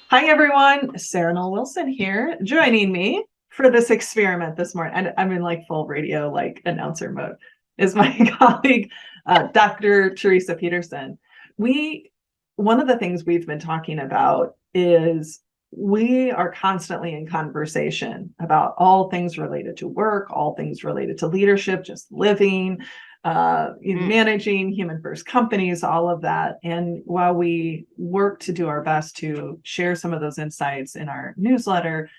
Hi, everyone. Sarah Noel Wilson here, joining me for this experiment this morning. And I'm in like full radio, like announcer mode, is my colleague, Dr. Teresa Peterson. One of the things we've been talking about is we are constantly in conversation about all things related to work, all things related to leadership, just living, managing human first companies, all of that. And while we work to do our best to share some of those insights in our newsletter,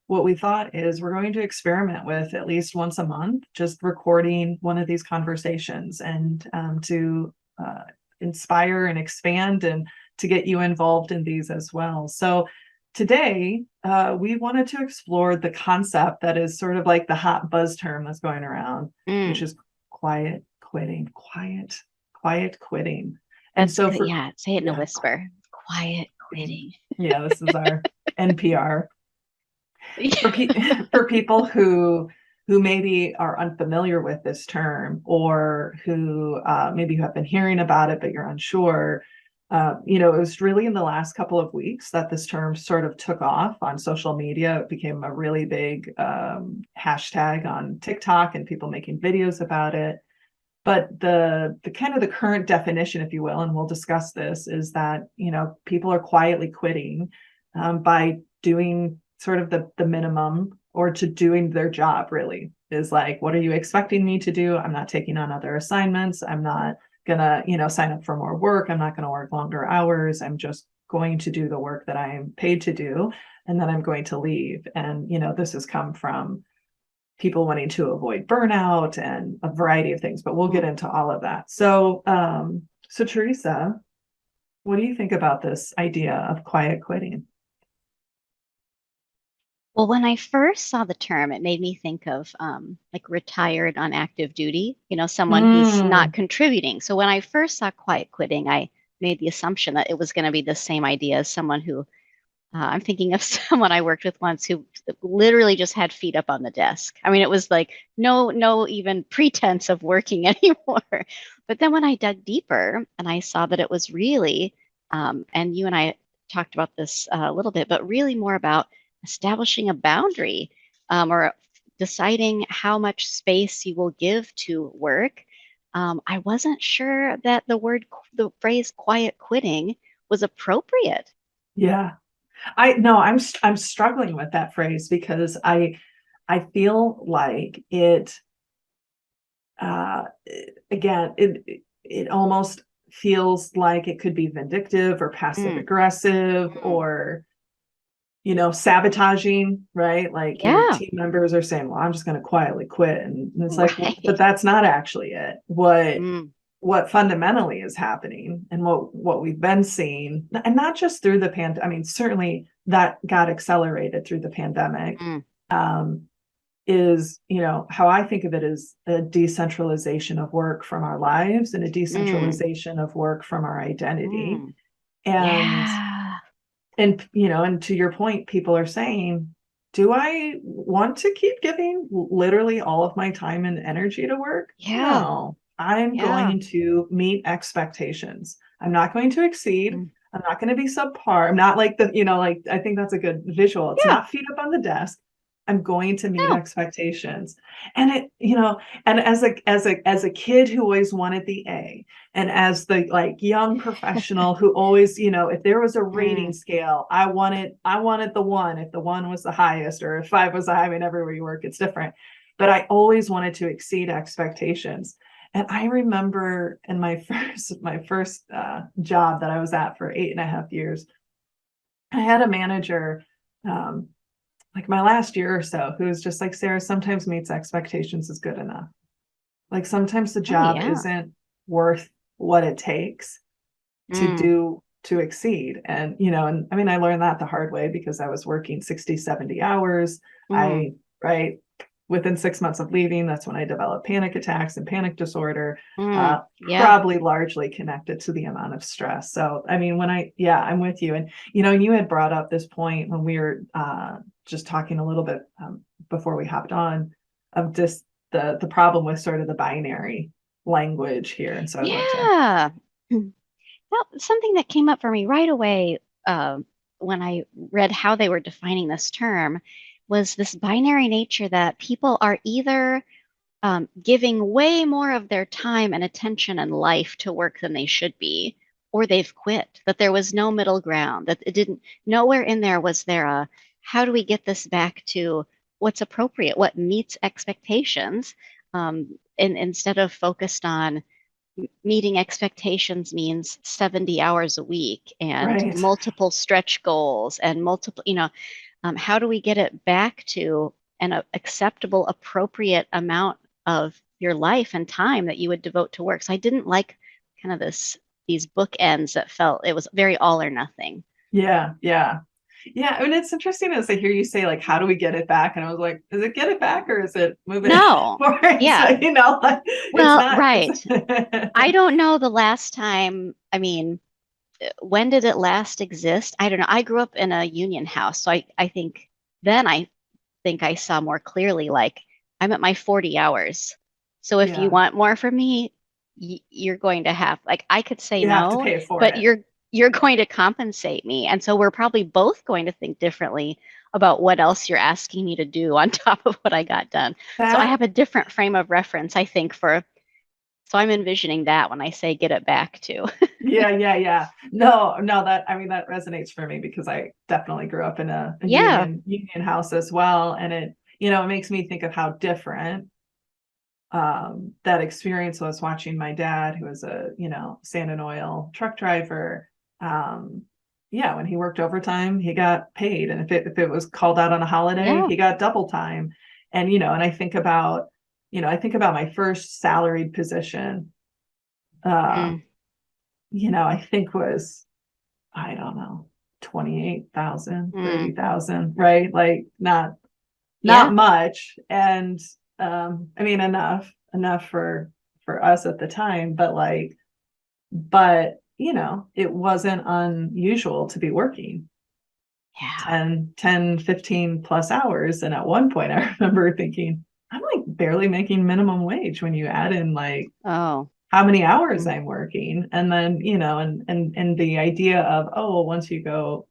what we thought is we're going to experiment with at least once a month, just recording one of these conversations and to inspire and expand and to get you involved in these as well. So today, we wanted to explore the concept that is sort of like the hot buzz term that's going around, which is quiet quitting, quiet quitting. And That's so good. Yeah, say it in a yeah, whisper. Quiet quitting. yeah, this is our NPR Yeah. for for people who maybe are unfamiliar with this term, or who maybe you have been hearing about it but you're unsure. It was really in the last couple of weeks that this term sort of took off on social media. It became a really big hashtag on TikTok and people making videos about it. But the kind of the current definition, if you will, and we'll discuss this, is that people are quietly quitting by doing sort of the minimum, or to doing their job. Really is like, what are you expecting me to do? I'm not taking on other assignments. I'm not gonna sign up for more work. I'm not gonna work longer hours. I'm just going to do the work that I'm paid to do, and then I'm going to leave. And this has come from people wanting to avoid burnout and a variety of things, but we'll get into all of that. So Teresa, what do you think about this idea of quiet quitting? Well, when I first saw the term, it made me think of like retired on active duty, someone who's not Mm, contributing. So when I first saw quiet quitting, I made the assumption that it was going to be the same idea as someone who I'm thinking of someone I worked with once who literally just had feet up on the desk. I mean, it was like no even pretense of working anymore. But then when I dug deeper and I saw that it was really, and you and I talked about this a little bit, but really more about establishing a boundary, or deciding how much space you will give to work. I wasn't sure that the phrase quiet quitting was appropriate. yeah. I no, I'm struggling with that phrase because I feel like it uh again it almost feels like it could be vindictive or passive Mm, aggressive, mm. or sabotaging, right? Like your Yeah, team members are saying, well, I'm just going to quietly quit. And it's like, well, but right. that's not actually it. Mm, What fundamentally is happening, and what we've been seeing, and not just through the I mean, certainly that got accelerated through the pandemic, mm, um, is, how I think of it, is a decentralization of work from our lives and a mm, decentralization of work from our identity. mm. And Yeah, and to your point, people are saying, do I want to keep giving literally all of my time and energy to work? yeah, No, I'm yeah. going to meet expectations. I'm not going to exceed. Mm, I'm not going to be subpar. I'm not like like, I think that's a good visual. It's yeah, not feet up on the desk. I'm going to meet no. expectations. And and as a kid who always wanted the A, and as the like young professional who always, if there was a rating Mm, scale, I wanted the one. If the one was the highest, or if five was the high, I mean, everywhere you work, it's different. But I always wanted to exceed expectations. And I remember in my first job that I was at for 8.5 years, I had a manager, um, like my last year or so, who was just like, Sarah, sometimes meets expectations is good enough. Like sometimes the oh, job yeah. isn't worth what it takes Mm, to exceed. And I mean, I learned that the hard way because I was working 60, 70 hours. mm, I right Within 6 months of leaving, that's when I developed panic attacks and panic disorder, yeah. probably largely connected to the amount of stress. So I mean, yeah, I'm with you. And you had brought up this point when we were just talking a little bit, before we hopped on, of just the problem with sort of the binary language here. And so I'd love to. Yeah. Well, something that came up for me right away when I read how they were defining this term was this binary nature that people are either giving way more of their time and attention and life to work than they should be, or they've quit, that there was no middle ground, that it didn't, nowhere in there was there a, how do we get this back to what's appropriate, what meets expectations, and instead of focused on meeting expectations means 70 hours a week and Right. multiple stretch goals and multiple, how do we get it back to an acceptable, appropriate amount of your life and time that you would devote to work? So I didn't like kind of these bookends that felt it was very all or nothing. Yeah. Yeah. Yeah. I mean, it's interesting as I hear you say, like, how do we get it back? And I was like, is it get it back or is it move it No. forward? So, Yeah. like, it's Well, not, right. it's I don't know the last time. I mean, when did it last exist? I don't know. I grew up in a union house, so I think then I think I saw more clearly like I'm at my 40 hours. So if you yeah, want more from me, you're going to have like I could say you have to no, pay for but it. you're going to compensate me. And so we're probably both going to think differently about what else you're asking me to do on top of what I got done. So I That have a different frame of reference, I think, for so I'm envisioning that when I say get it back to. Yeah, yeah, yeah. No, no, that I mean that resonates for me because I definitely grew up in a Yeah. union house as well. And it makes me think of how different that experience was watching my dad, who was a, sand and oil truck driver. Um, yeah, when he worked overtime, he got paid. And if it was called out on a holiday, Yeah. he got double time. And I think about my first salaried position. Uh, Mm. I think was, I don't know, 28,000, Mm. 30,000, right? Like not Yeah. much. And I mean enough for us at the time, but it wasn't unusual to be working Yeah. 10, 10, 15 plus hours. And at one point I remember thinking, I'm like barely making minimum wage when you add in like Oh. how many hours Mm. I'm working. And then, and the idea of, oh, well, once you go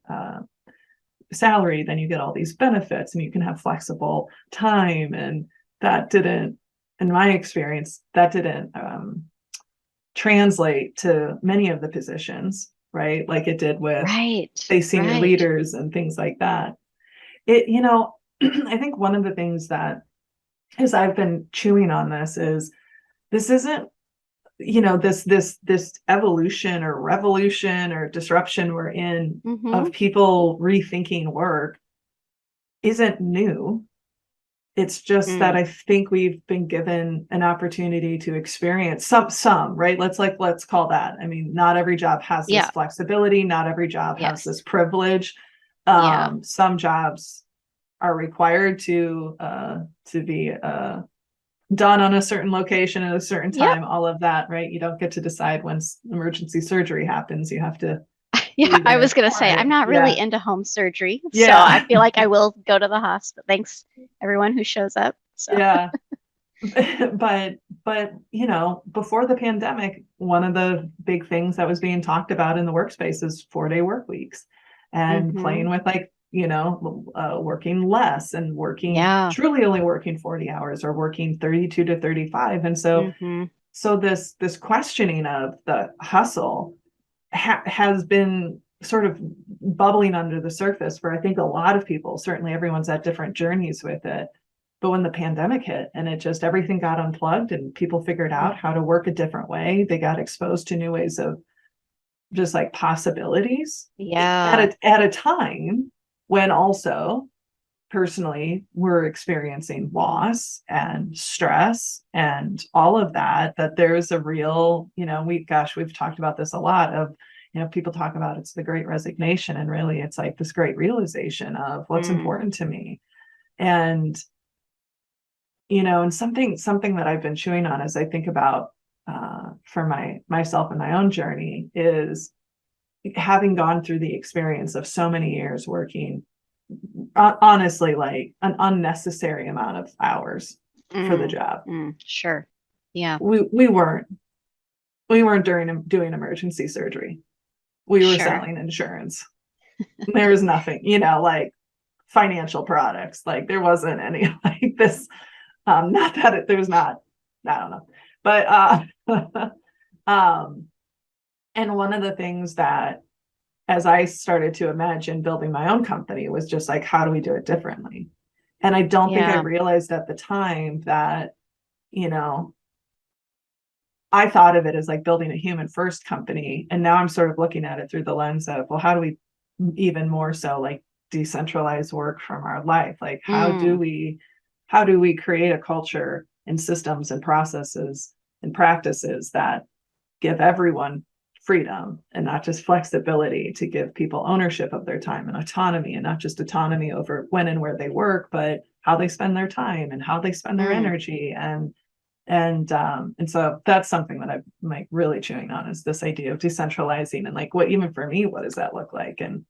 salary, then you get all these benefits and you can have flexible time. And that didn't, in my experience, that didn't translate to many of the positions, right? Like it did with, Right. say, senior Right. leaders and things like that. I think one of the things that, as I've been chewing on this isn't this evolution or revolution or disruption we're in Mm-hmm. of people rethinking work isn't new. It's just that Mm. I think we've been given an opportunity to experience some, right? Let's call that. I mean, not every job has this Yeah. flexibility, not every job has Yes. this privilege. Yeah. Some jobs are required to be done on a certain location at a certain Yep. time, all of that, right? You don't get to decide when emergency surgery happens. You have to Yeah. be I there was going to for say, it. I'm not really Yeah. into home surgery. So I Yeah. feel like I will go to the hospital. Thanks, everyone who shows up. So, Yeah. but before the pandemic, one of the big things that was being talked about in the workspace is 4-day work weeks and mm-hmm. playing with working less and working Yeah. truly only working 40 hours or working 32 to 35. And so Mm-hmm. so this questioning of the hustle has been sort of bubbling under the surface for I think a lot of people. Certainly everyone's at different journeys with it. But when the pandemic hit and it just everything got unplugged and people figured out how to work a different way, they got exposed to new ways of just like possibilities at Yeah. a time when also personally we're experiencing loss and stress and all of that there's a real, we've talked about this a lot of, people talk about it's the great resignation, and really it's like this great realization of what's Mm. important to me. And and something that I've been chewing on as I think about for myself and my own journey is having gone through the experience of so many years working honestly like an unnecessary amount of hours for the Mm. job. Mm. Sure. Yeah. We weren't doing emergency surgery. We were Sure. selling insurance. There was nothing, like financial products. Like there wasn't any like this. Not that there's not, I don't know. But um, and one of the things that as I started to imagine building my own company was just like, how do we do it differently? And I don't think I Yeah. realized at the time that, you know, I thought of it as like building a human first company. And now I'm sort of looking at it through the lens of, well, how do we even more so like decentralize work from our life? Like, Mm, how do we create a culture and systems and processes and practices that give everyone freedom and not just flexibility, to give people ownership of their time and autonomy, and not just autonomy over when and where they work, but how they spend their time and how they spend their mm. energy. And so that's something that I'm like really chewing on, is this idea of decentralizing, and like, what, even for me, what does that look like, and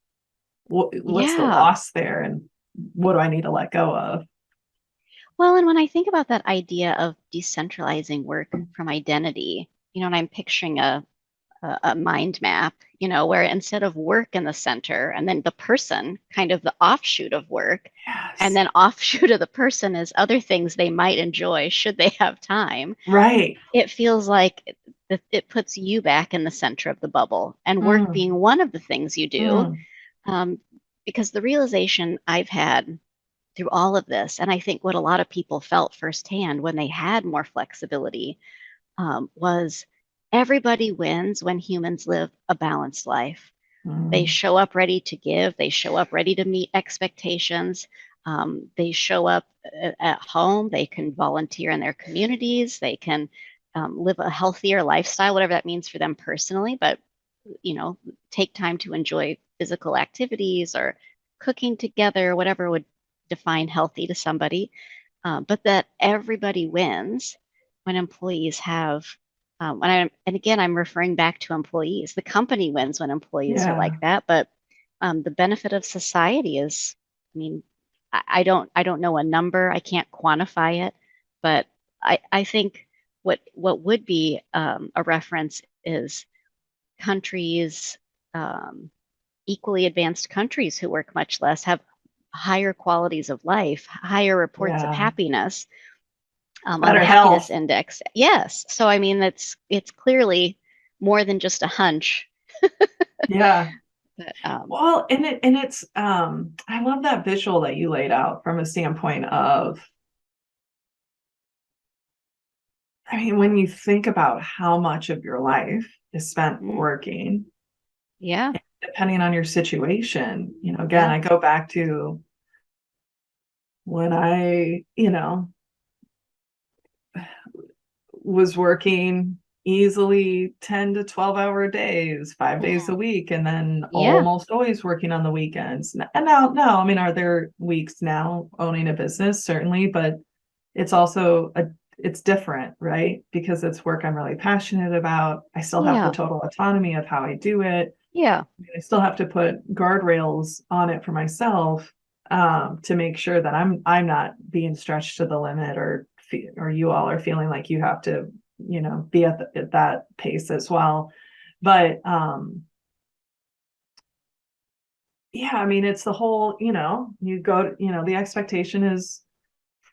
what's the Yeah. loss there, and what do I need to let go of? Well, and when I think about that idea of decentralizing work from identity, and I'm picturing a mind map, where instead of work in the center and then the person, kind of the offshoot of work, and Yes. then offshoot of the person is other things they might enjoy should they have time, Right. it feels like it puts you back in the center of the bubble, and work Mm, being one of the things you do. mm, Um, because the realization I've had through all of this, and I think what a lot of people felt firsthand when they had more flexibility, was everybody wins when humans live a balanced life. They mm, show up ready to give, they show up ready to meet expectations. They show up at home, they can volunteer in their communities, they can live a healthier lifestyle, whatever that means for them personally, but you know, take time to enjoy physical activities or cooking together, whatever would define healthy to somebody. But that everybody wins when employees have, and again, I'm referring back to employees. The company wins when employees are yeah. like that, but the benefit of society is, I mean, I don't know a number, I can't quantify it, but I think what would be a reference is countries, um, equally advanced countries who work much less have higher qualities of life, higher reports of Yeah. happiness on Better the happiness health. index. Yes, so I mean it's clearly more than just a hunch. Yeah. But Well, it's I love that visual that you laid out from a standpoint of, I mean, when you think about how much of your life is spent mm, working, yeah, depending on your situation, again, yeah, I go back to when I, was working easily 10 to 12-hour days, 5 days a mm, week, and then yeah, almost always working on the weekends. And now, no, I mean, are there weeks now owning a business? Certainly, but it's also it's different, right? Because it's work I'm really passionate about. I still have the yeah, total autonomy of how I do it. yeah, I still have to put guardrails on it for myself, to make sure that I'm not being stretched to the limit, or you all are feeling like you have to, be at that pace as well. But yeah, I mean, it's the whole, you go to, the expectation is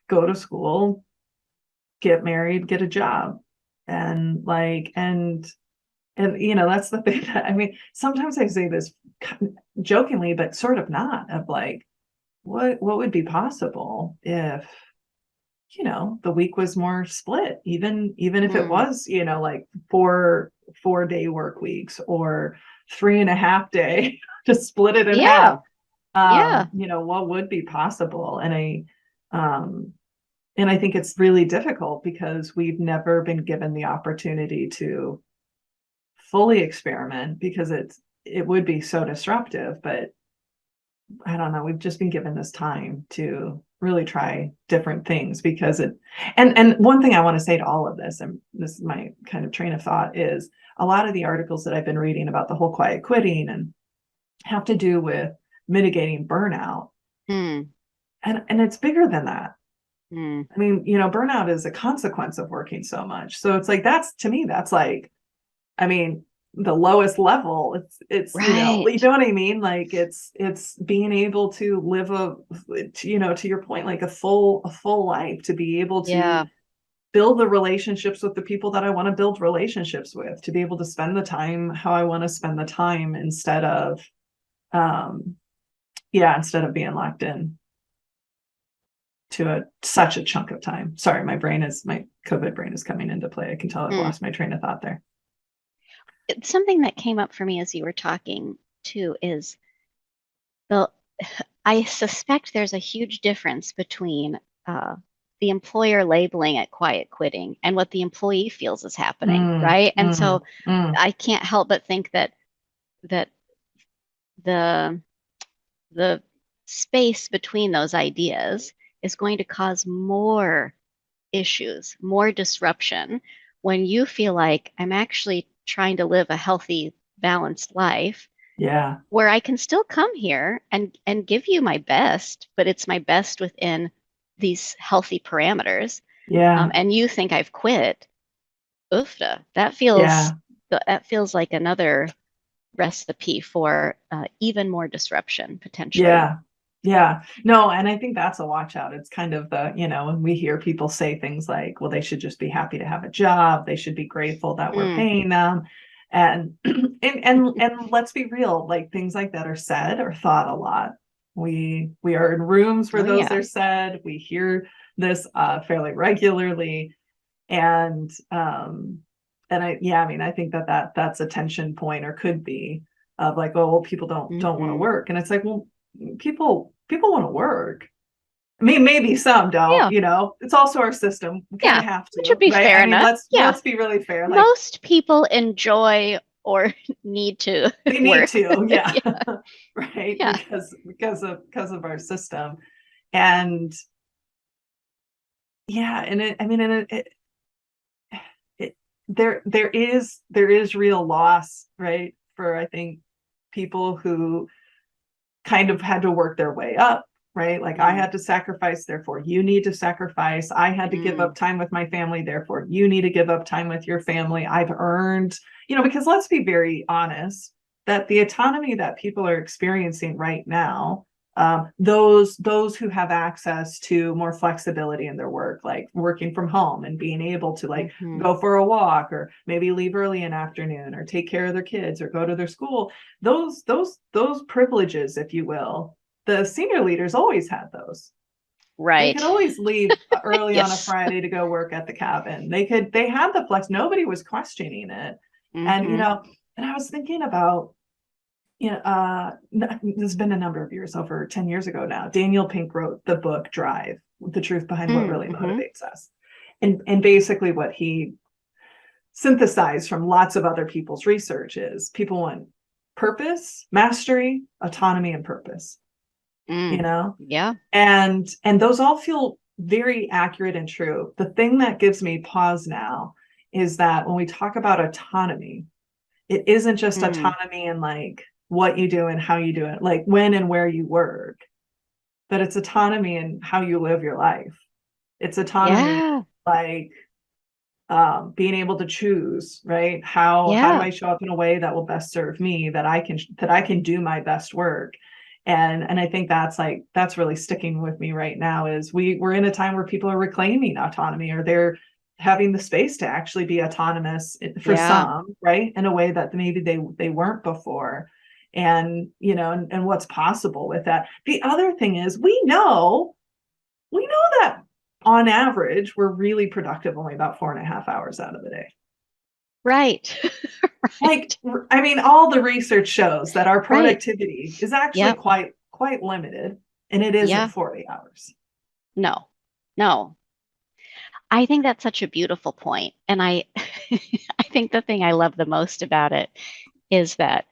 go to school, get married, get a job. And like, and that's the thing that, I mean, sometimes I say this jokingly, but sort of not, of like, what would be possible if, the week was more split, even if it mm, was, like four-day work weeks, or 3.5 day, just split it in half. yeah, yeah, What would be possible? Um and I think it's really difficult because we've never been given the opportunity to fully experiment, because it would be so disruptive. But I don't know, we've just been given this time to really try different things, because and one thing I want to say to all of this, and this is my kind of train of thought, is a lot of the articles that I've been reading about the whole quiet quitting and have to do with mitigating burnout. mm, And it's bigger than that. mm, I mean, burnout is a consequence of working so much. So it's like, to me, that's like, I mean, the lowest level. It's you know Right. what I mean, like it's being able to live to your point, like a full life, to be able to Yeah. build the relationships with the people that I want to build relationships with, to be able to spend the time how I want to spend the time, instead of um instead of being locked in to such a chunk of time. Sorry, my COVID brain is coming into play. I can tell I've Mm. lost my train of thought there. It's something that came up for me as you were talking too is the I suspect there's a huge difference between uh, the employer labeling it quiet quitting and what the employee feels is happening, Mm, right? And mm, so mm. I can't help but think that the the space between those ideas is going to cause more issues, more disruption when you feel like I'm actually trying to live a healthy, balanced life Yeah, where I can still come here and give you my best, but it's my best within these healthy parameters. yeah, And you think I've quit. Oofda. That feels like another recipe for even more disruption potentially. yeah, yeah. No, and I think that's a watch out. It's kind of when we hear people say things like, well, they should just be happy to have a job. They should be grateful that we're Mm. paying them. And and let's be real, like things like that are said or thought a lot. We are in rooms where Oh those yeah. are said. We hear this fairly regularly. And I mean, I think that's a tension point, or could be, of like, oh well, people don't want to Hmm. work. And it's like, well, people want to work. I mean, maybe some don't, Yeah. it's also our system. We kind Yeah. of have Which would to, be right? fair I mean, enough. Yeah. let's be really fair. Like, Most people enjoy or need to they need work. to, yeah. Yeah. Right, Yeah. because of our system. And yeah, and I mean, and it there is real loss, right, for, I think, people who kind of had to work their way up, right? Like, I Mm. had to sacrifice, therefore you need to sacrifice. I had to give Mm. up time with my family, therefore you need to give up time with your family. I've earned, because let's be very honest, that the autonomy that people are experiencing right now, those who have access to more flexibility in their work, like working from home and being able to, like, Hmm. go for a walk, or maybe leave early in afternoon, or take care of their kids, or go to their school, those privileges, if you will, the senior leaders always had those. They could Right. always leave early on a Yes. Friday to go work at the cabin. They had the flex. Nobody was questioning it. And Hmm. and I was thinking about, there's been a number of years, over 10 years ago now. Daniel Pink wrote the book Drive, The Truth Behind What Really Mm-hmm. Motivates Us. And basically what he synthesized from lots of other people's research is, people want purpose, mastery, autonomy, and purpose, you Mm. know? Yeah. And those all feel very accurate and true. The thing that gives me pause now is that when we talk about autonomy, it isn't just Mm. autonomy in, like, what you do and how you do it, like when and where you work, but it's autonomy in how you live your life. It's autonomy, Yeah. like, being able to choose, right? How do Yeah. I show up in a way that will best serve me, that I can do my best work. And I think that's really sticking with me right now, is we're in a time where people are reclaiming autonomy, or they're having the space to actually be autonomous, for Yeah. some, right, in a way that maybe they weren't before. And and what's possible with that. The other thing is, we know that on average, we're really productive only about 4.5 hours out of the day. Right. Like, Right. I mean, all the research shows that our Right. productivity is actually Yep. quite limited, and it isn't Yeah. 40 hours. No. No. I think that's such a beautiful point. And I I think the thing I love the most about it is that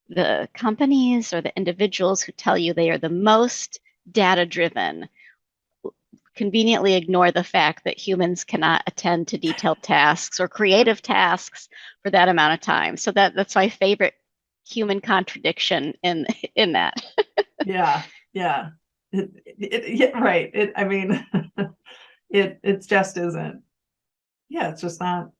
the companies or the individuals who tell you they are the most data driven conveniently ignore the fact that humans cannot attend to detailed tasks or creative tasks for that amount of time. So that's my favorite human contradiction in that. Yeah, yeah. Yeah, right. I mean, it just isn't. Yeah, it's just not.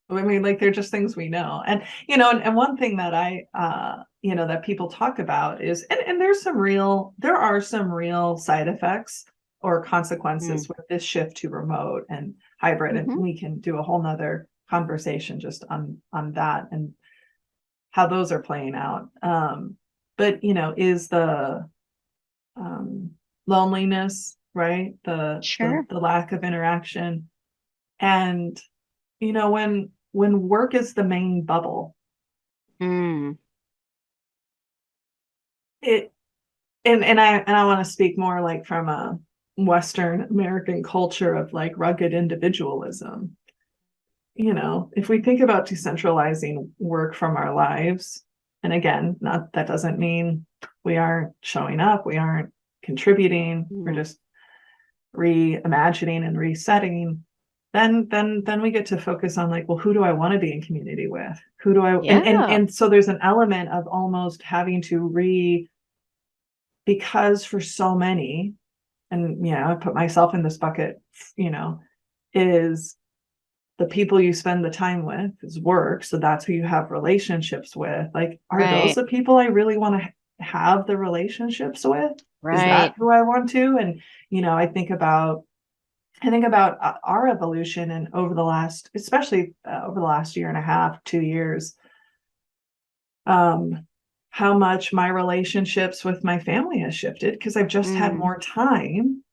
I mean, like they're just things we know. And and one thing that I that people talk about is, and there are some real side effects or Mm. consequences with this shift to remote and hybrid. And Hmm. we can do a whole nother conversation just on that and how those are playing out. But is the um loneliness, right? Sure. The lack of interaction. And when work is the main bubble, Mm. it and I want to speak more like from a Western American culture of like rugged individualism. If we think about decentralizing work from our lives, and again, not that doesn't mean we aren't showing up, we aren't contributing, we're Mm. just reimagining and resetting. Then we get to focus on like, well, who do I want to be in community with? Who do I Yeah. and so there's an element of almost having to because for so many, and I put myself in this bucket, you know, is the people you spend the time with is work. So that's who you have relationships with. Like, are those Right. the people I really want to have the relationships with? Is that Right. who I want to? And, I think about our evolution and especially over the last year and a half, 2 years, um, how much my relationships with my family has shifted because I've just had Mm. more time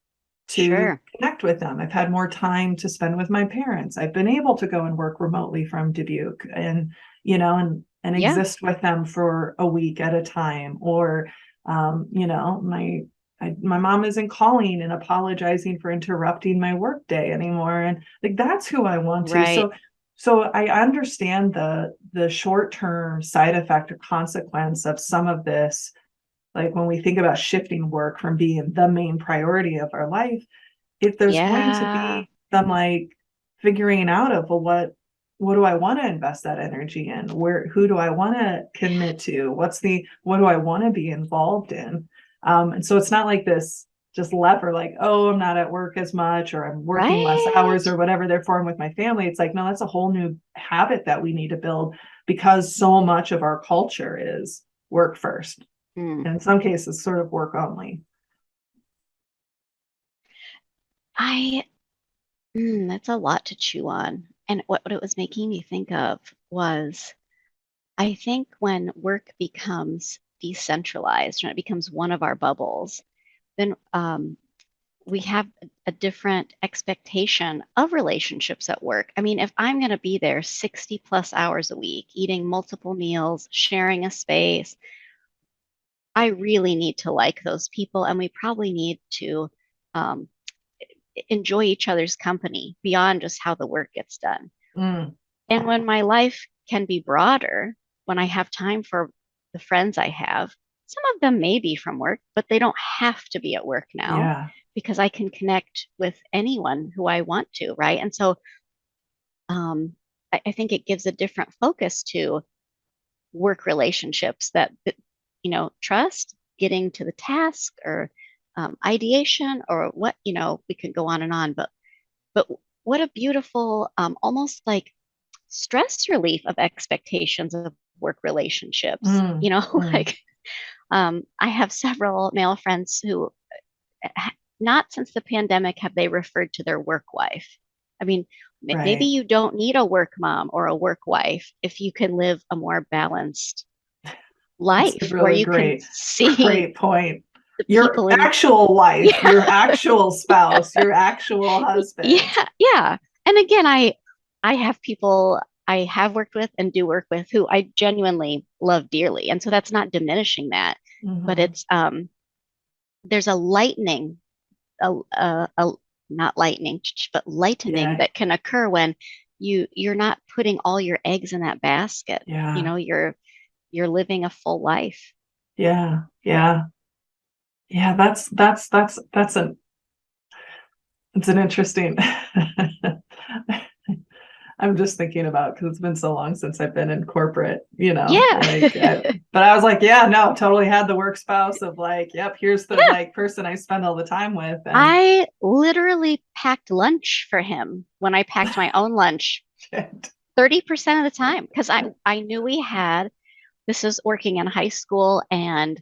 to Sure. connect with them. I've had more time to spend with my parents. I've been able to go and work remotely from Dubuque and, and Yeah. exist with them for a week at a time. Or, my mom isn't calling and apologizing for interrupting my work day anymore. And like, that's who I want to. Right. So I understand the short-term side effect or consequence of some of this, like when we think about shifting work from being the main priority of our life, if there's going to Yeah. be some like figuring out of, well, what do I want to invest that energy in? Who do I want to commit to? What do I want to be involved in? And so it's not like this just lever, like, oh, I'm not at work as much, or I'm working less hours, Right. or whatever. Therefore, I'm with my family. It's like, no, that's a whole new habit that we need to build because so much of our culture is work first, Mm. and in some cases, sort of work only. I that's a lot to chew on. And what it was making me think of was I think when work becomes decentralized, when it becomes one of our bubbles, then we have a different expectation of relationships at work. I mean, if I'm going to be there 60 plus hours a week, eating multiple meals, sharing a space, I really need to like those people, and we probably need to um, enjoy each other's company beyond just how the work gets done. Mm, And when my life can be broader, when I have time for the friends I have, some of them may be from work, but they don't have to be at work now yeah. because I can connect with anyone who I want to, right? And so I think it gives a different focus to work relationships that trust, getting to the task, or ideation, or what, we could go on and on, but what a beautiful, almost like stress relief of expectations of work relationships. Mm, mm, Like I have several male friends who, not since the pandemic have they referred to their work wife. I mean, maybe right. you don't need a work mom or a work wife if you can live a more balanced That's a life where really you can great, see great point. the Your people in. actual wife, Yeah. your actual spouse, your actual husband. Yeah, yeah. And again, I have people I have worked with and do work with who I genuinely love dearly. And so that's not diminishing that, but Hmm. it's there's a lightening, a not lightning, but lightening Yeah, that can occur when you're not putting all your eggs in that basket. yeah, You're living a full life. yeah, yeah, yeah. It's an interesting. I'm just thinking about because it's been so long since I've been in corporate, Yeah. but I was like, yeah, no, totally had the work spouse of like, yep, here's the Yeah. like person I spend all the time with. And I literally packed lunch for him when I packed my own lunch. shit. 30% of the time, because I knew we had, this was working in high school, and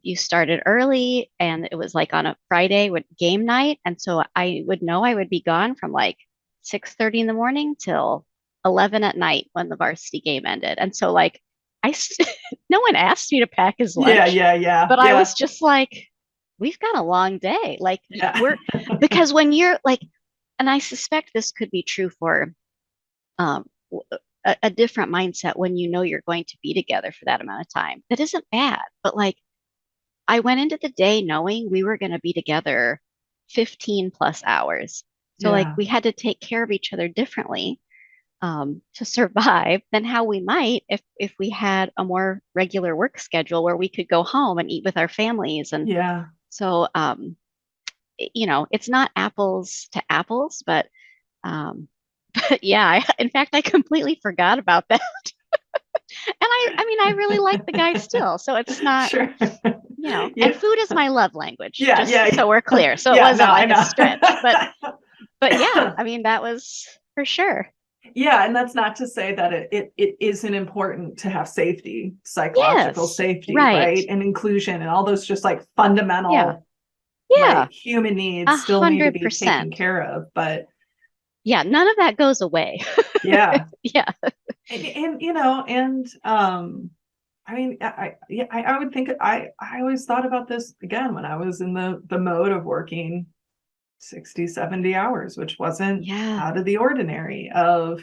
you started early, and it was like on a Friday with game night. And so I would know I would be gone from like 6:30 in the morning till 11 at night when the varsity game ended. And so like no one asked me to pack his Yeah, lunch, yeah, yeah, but I yeah, was just like, we've got a long day. Like yeah, we're, because when you're like, and I suspect this could be true for um, a different mindset when you know you're going to be together for that amount of time. That isn't bad, but like I went into the day knowing we were going to be together 15 plus hours. So like yeah, we had to take care of each other differently to survive than how we might if we had a more regular work schedule where we could go home and eat with our families. And yeah. so, you know, it's not apples to apples, but um, but yeah, in fact, I completely forgot about that. And I mean, I really like the guy still. So it's not, Sure. you know, and Yeah, food is my love language, yeah, just so we're yeah, clear. So it yeah. No, wasn't I like a stretch, know. but yeah, I mean, that was for sure. Yeah, and that's not to say that it isn't important to have safety, psychological Yes, safety, right. right? And inclusion and all those just like Yeah, fundamental, yeah, right, human a needs still need to hundred be taken percent. care of. But Yeah, none of that goes away. yeah, Yeah, and you know, and I mean, yeah, I would think I always thought about this again when I was in the mode of working 60, 70 hours, which wasn't yeah, out of the ordinary of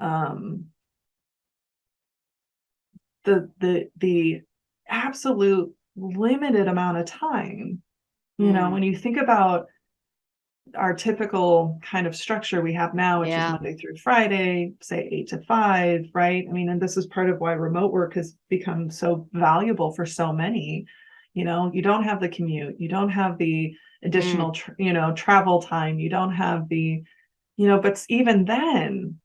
um the absolute limited amount of time. You know, mm, when you think about our typical kind of structure we have now, which is yeah, Monday through Friday, say 8 to 5, right? I mean, and this is part of why remote work has become so valuable for so many. You know, you don't have the commute, you don't have the mm, additional, travel time, you don't have the, but even then,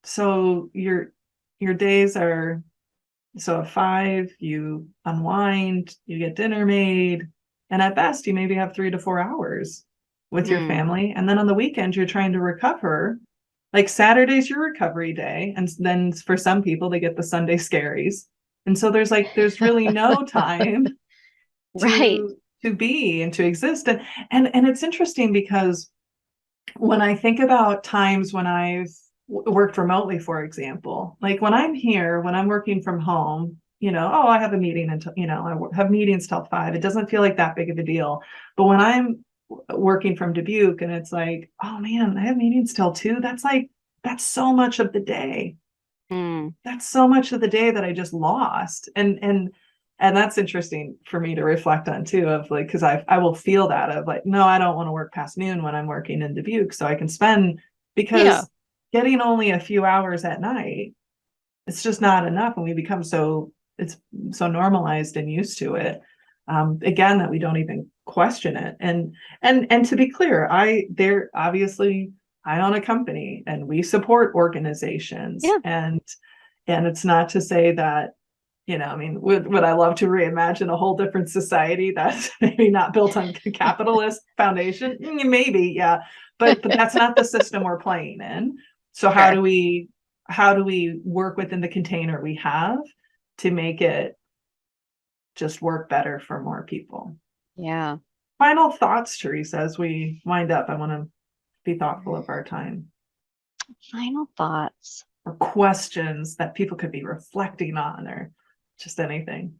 so your days are so at 5, you unwind, you get dinner made, and at best, you maybe have 3 to 4 hours with your mm. family. And then on the weekend, you're trying to recover. Like Saturday's your recovery day. And then for some people, they get the Sunday scaries. And so there's really no time Right. to be and to exist. And it's interesting because when I think about times when I've worked remotely, for example, like when I'm here, when I'm working from home, oh, I have a meeting until, I have meetings till 5. It doesn't feel like that big of a deal. But when I'm working from Dubuque and it's like, oh man, I have meetings till 2, that's so much of the day. Mm, That's so much of the day that I just lost. And that's interesting for me to reflect on too, of like, because I will feel that of like, no, I don't want to work past noon when I'm working in Dubuque. So I can spend, yeah. because getting only a few hours at night, it's just not enough. And we become it's so normalized and used to it. Again, that we don't even question it. And to be clear, there obviously I own a company and we support organizations, Yeah. and it's not to say that, I mean, would I love to reimagine a whole different society that's maybe not built on a capitalist foundation? Maybe, yeah. But that's not the system we're playing in. So Sure. how do we work within the container we have to make it just work better for more people? Yeah. Final thoughts, Teresa, as we wind up. I want to be thoughtful of our time. Final thoughts. Or questions that people could be reflecting on, or just anything.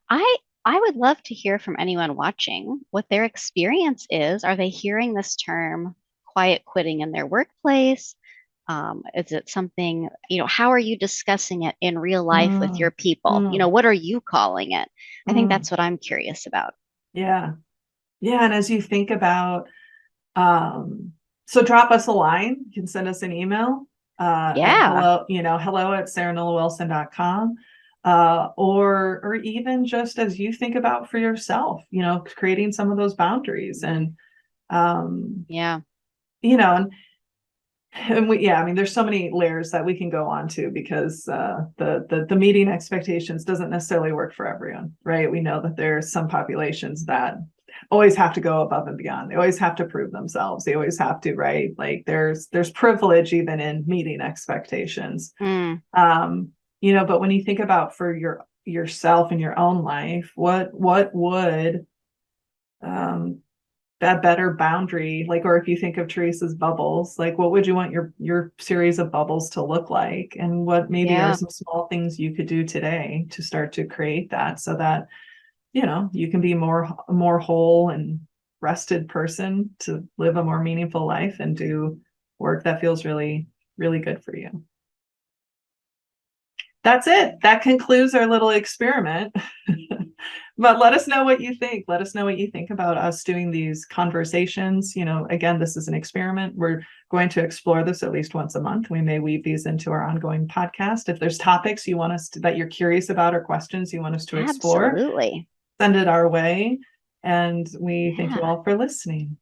I I would love to hear from anyone watching what their experience is. Are they hearing this term quiet quitting in their workplace? Is it something, you know, how are you discussing it in real life with your Mm, people? You know, mm, what are you calling it? I think mm. that's what I'm curious about. Yeah. Yeah. And as you think about, so drop us a line. You can send us an email at Yeah. hello at sarahnollawilson.com. Or even just as you think about for yourself, creating some of those boundaries and, um, Yeah. you know, and yeah, I mean, there's so many layers that we can go on to, because the meeting expectations doesn't necessarily work for everyone, right? We know that there's some populations that always have to go above and beyond. They always have to prove themselves. They always have to, right? Like there's privilege even in meeting expectations. Mm, But when you think about for yourself in your own life, what would that better boundary, like, or if you think of Teresa's bubbles, like what would you want your series of bubbles to look like? And what maybe are yeah. some small things you could do today to start to create that so that you can be more whole and rested person to live a more meaningful life and do work that feels really, really good for you. That's it. That concludes our little experiment. But let us know what you think. Let us know what you think about us doing these conversations. Again, this is an experiment. We're going to explore this at least once a month. We may weave these into our ongoing podcast. If there's topics you want us to, that you're curious about or questions you want us to explore, Absolutely. send it our way. And we thank you Yeah. all for listening.